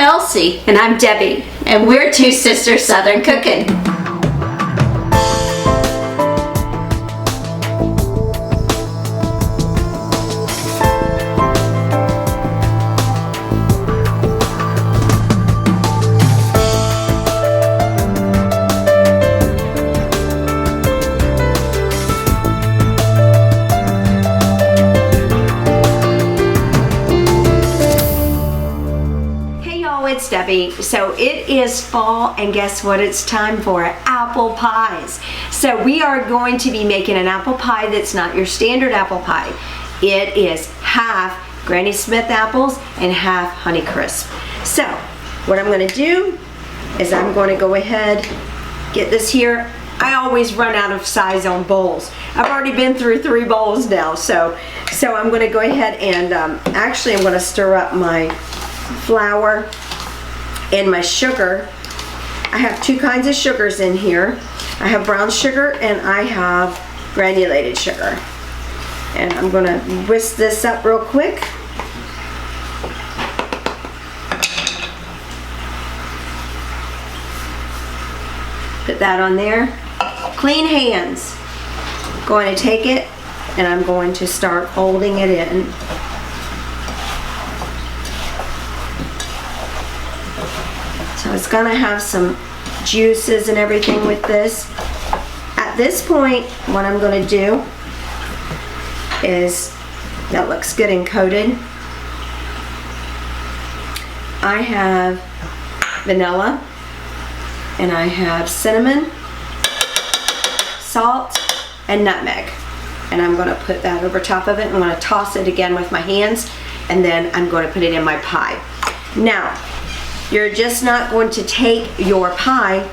Elsie. And I'm Debbie. And we're Two Sisters Southern Cooking. It's Debbie. So it is fall, and guess what it's time for? Apple pies. So we are going to be making an apple pie that's not your standard apple pie. It is half Granny Smith apples and half Honeycrisp. So what I'm going to do is I'm going to go ahead, get this here. I always run out of size on bowls. I've already been through 3 bowls now, so I'm going to go ahead and actually I'm going to stir up my flour and my sugar. I have 2 kinds of sugars in here. I have brown sugar and I have granulated sugar. And I'm gonna whisk this up real quick. Put that on there. Clean hands. Going to take it and I'm going to start folding it in. So it's gonna have some juices and everything with this. At this point, what I'm gonna do is, that looks good and coated. I have vanilla, and I have cinnamon, salt, and nutmeg. And I'm gonna put that over top of it. I'm gonna toss it again with my hands, and then I'm gonna put it in my pie. Now, you're just not going to take your pie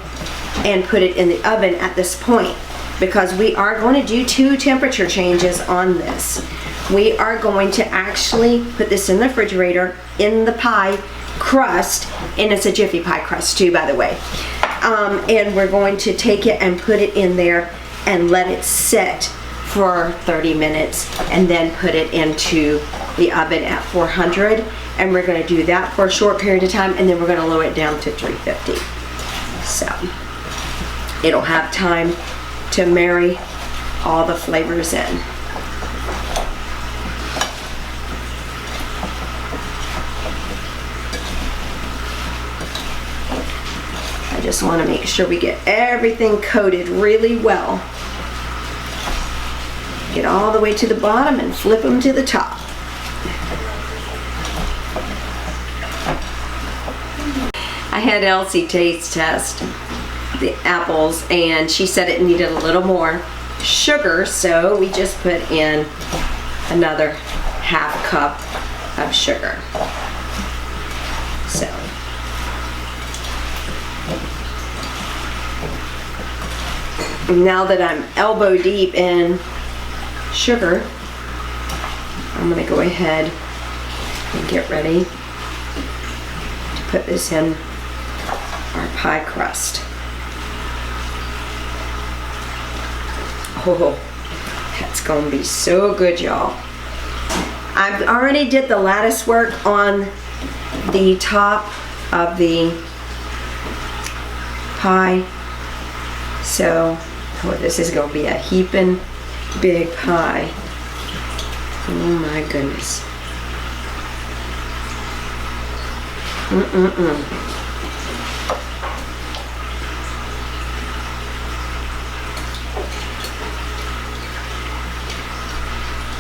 and put it in the oven at this point, because we are going to do 2 temperature changes on this. We are going to actually put this in the refrigerator in the pie crust, and it's a Jiffy pie crust too, by the way. And we're going to take it and put it in there and let it sit for 30 minutes and then put it into the oven at 400. And we're going to do that for a short period of time, and then we're going to lower it down to 350. So it'll have time to marry all the flavors in. I just want to make sure we get everything coated really well. Get all the way to the bottom and flip them to the top. I had Elsie taste test the apples, and she said it needed a little more sugar, so we just put in another ½ cup of sugar. So now that I'm elbow deep in sugar, I'm going to go ahead and get ready to put this in our pie crust. Oh, that's gonna be so good, y'all. I've already did the lattice work on the top of the pie, so this is gonna be a heaping big pie. Oh my goodness.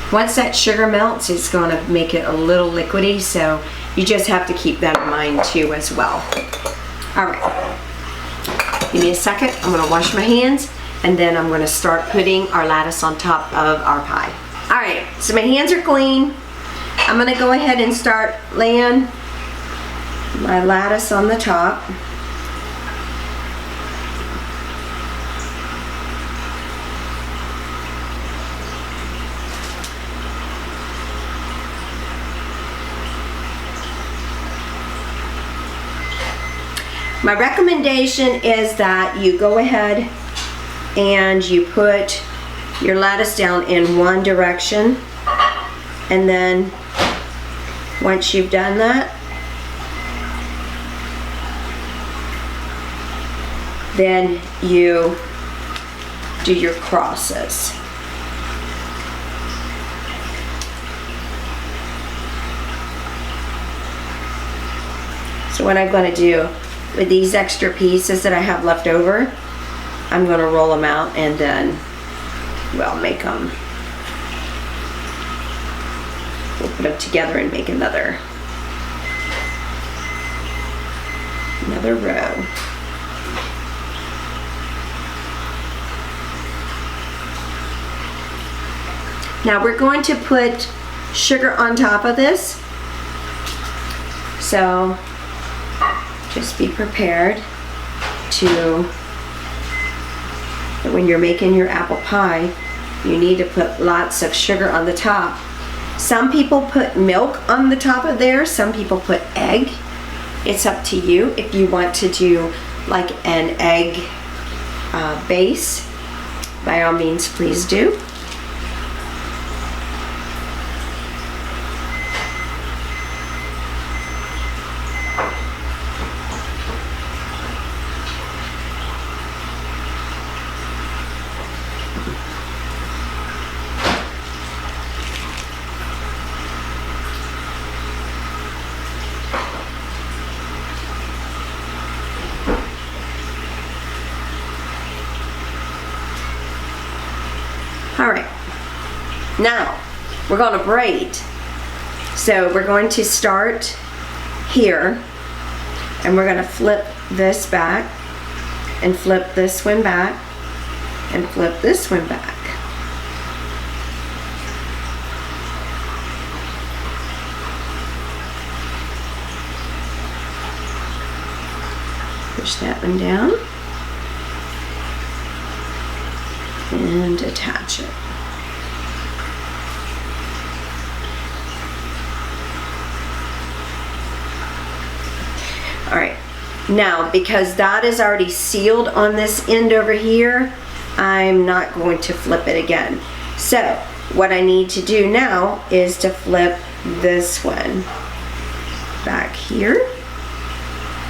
Once that sugar melts, it's going to make it a little liquidy, so you just have to keep that in mind too as well. All right, give me a second. I'm going to wash my hands, and then I'm going to start putting our lattice on top of our pie. All right, so my hands are clean. I'm going to go ahead and start laying my lattice on the top. My recommendation is that you go ahead and you put your lattice down in one direction, and then once you've done that, then you do your crosses. So what I'm going to do with these extra pieces that I have left over, I'm going to roll them out and then, well, make them, we'll put them together and make another row. Now we're going to put sugar on top of this, so just be prepared to, when you're making your apple pie, you need to put lots of sugar on the top. Some people put milk on the top of there, some people put egg. It's up to you. If you want to do like an egg base, by all means, please do. All right, now we're going to braid. So we're going to start here, and we're going to flip this back, and flip this one back, and flip this one back. Push that one down. And attach it. All right, now because that is already sealed on this end over here, I'm not going to flip it again. So what I need to do now is to flip this one back here,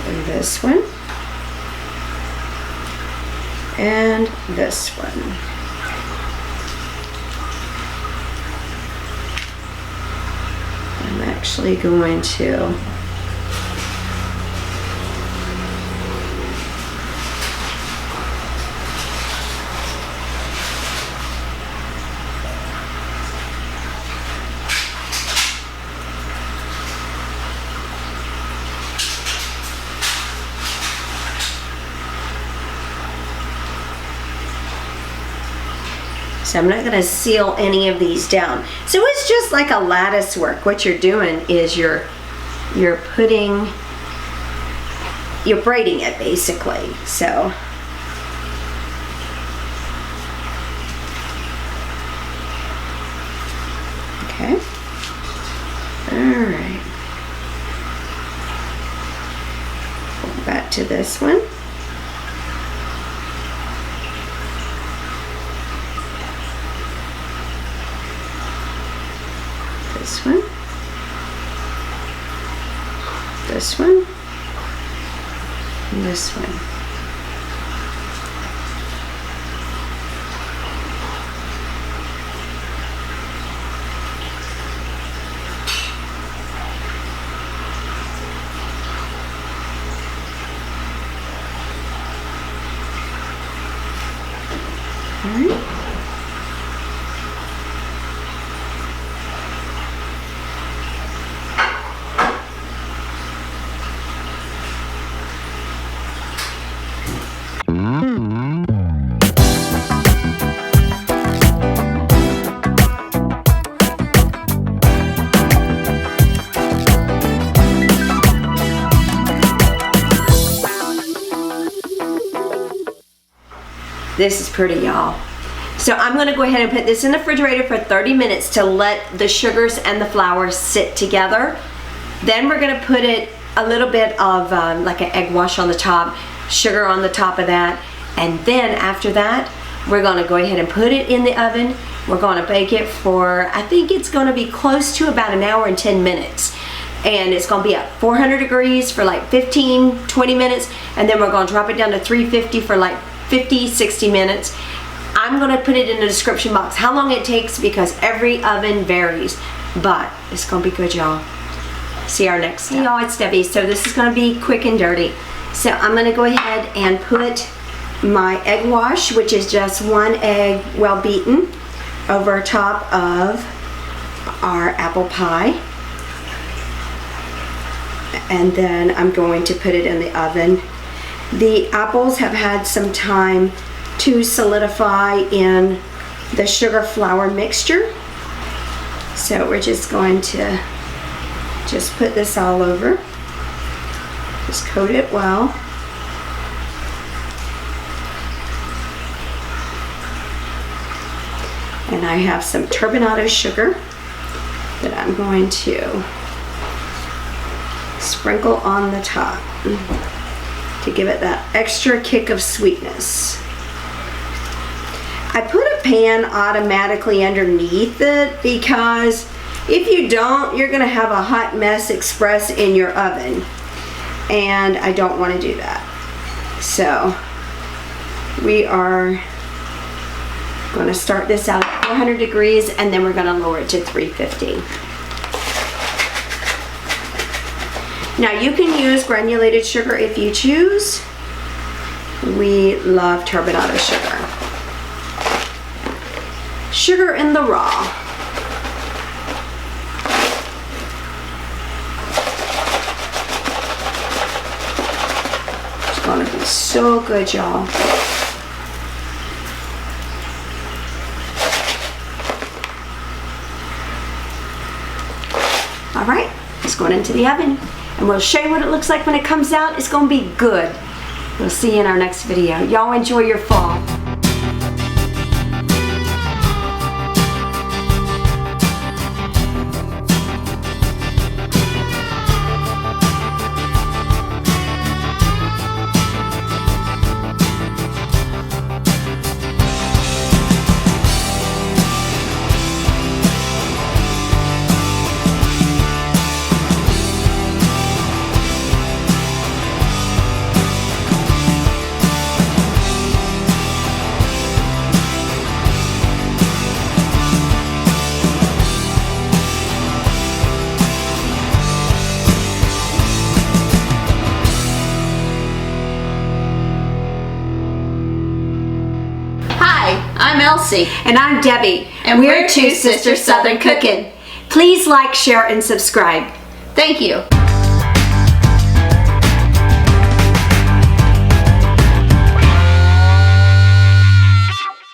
and this one, and this one. I'm actually going to So I'm not going to seal any of these down. So it's just like a lattice work. What you're doing is you're braiding it basically. So okay. All right. Go back to this one. This one, this one, and this one. All right. This is pretty, y'all. So I'm going to go ahead and put this in the refrigerator for 30 minutes to let the sugars and the flour sit together. Then we're going to put it a little bit of like an egg wash on the top, sugar on the top of that, and then after that we're going to go ahead and put it in the oven. We're going to bake it for, I think it's going to be close to about an hour and 10 minutes. and it's going to be at 400 degrees for like 15-20 minutes, and then we're going to drop it down to 350 for like 50-60 minutes. I'm going to put it in the description box how long it takes, because every oven varies, but it's going to be good, y'all. See our next step. Hey y'all, it's Debbie. So this is going to be quick and dirty. So I'm going to go ahead and put my egg wash, which is just 1 egg well beaten, over top of our apple pie. And then I'm going to put it in the oven. The apples have had some time to solidify in the sugar flour mixture. So we're just going to just put this all over. Just coat it well. And I have some turbinado sugar that I'm going to sprinkle on the top to give it that extra kick of sweetness. I put a pan automatically underneath it because if you don't, you're gonna have a hot mess express in your oven, and I don't want to do that. So we are going to start this out at 400 degrees, and then we're going to lower it to 350. Now you can use granulated sugar if you choose. We love turbinado sugar. Sugar in the raw. It's going to be so good, y'all. All right, it's going into the oven, and we'll show you what it looks like when it comes out. It's going to be good. We'll see you in our next video. Y'all enjoy your fall. I'm Elsie. And I'm Debbie. And we're Two Sisters Southern Cooking. Please like, share, and subscribe. Thank you.